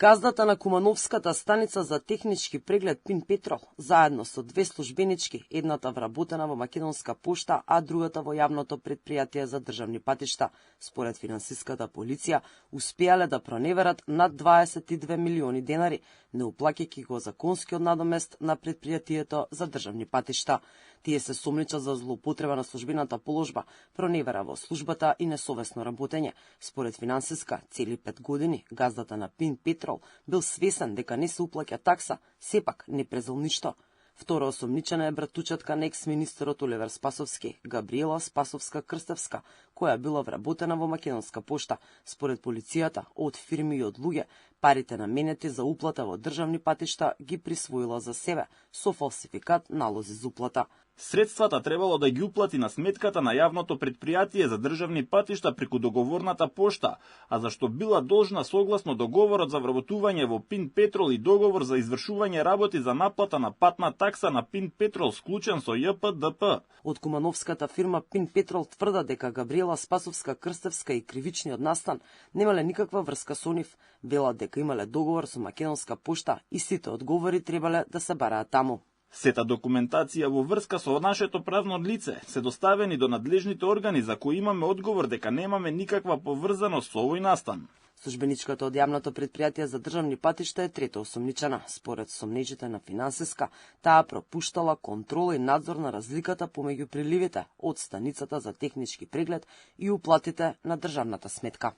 Газдата на Кумановската станица за технички преглед Пин Петрол, заедно со две службенички, едната вработена во Македонска пошта, а другата во јавното предпријатие за државни патишта, според финансиската полиција, успеале да проневерат над 22 милиони денари, не уплаќајќи го законскиот надомест на предпријатието за државни патишта. Тие се сомничат за злоупотреба на службената положба, проневера во службата и несовесно работење. Според финансиска, цели 5 години, газдата на Пин Петрол бил свесен дека не се уплаќа такса, сепак не презел ништо. Втора осомничена е братучетка на екс-министерот Оливер Спасовски, Габриела Спасовска-Крстевска, која била вработена во Македонска пошта. Според полицијата, од фирми и од луѓе, парите наменети за уплата во државни патишта ги присвоила за себе, со фалсификат налози за уплата. Средствата требало да ги уплати на сметката на јавното предпријатие за државни патишта преку договорната пошта, а зашто била должна согласно договорот за вработување во Пин Петрол и договор за извршување работи за наплата на патна такса на Пин Петрол склучен со ЈПДП. Од Кумановската фирма Пин Петрол тврда дека Габриела Спасовска-Крстевска и кривичниот настан немале никаква врска со нив. Велат дека имале договор со Македонска пошта и сите одговори требале да се бараат таму. Сета документација во врска со нашето правно лице се доставени до надлежните органи за кои имаме одговор дека немаме никаква поврзаност со овој настан. Службеничката од јавното предпријатие за државни патишта е трета осомничена. Според сомнежите на финансиска, таа пропуштала контрола и надзор на разликата помеѓу приливите од станицата за технички преглед и уплатите на државната сметка.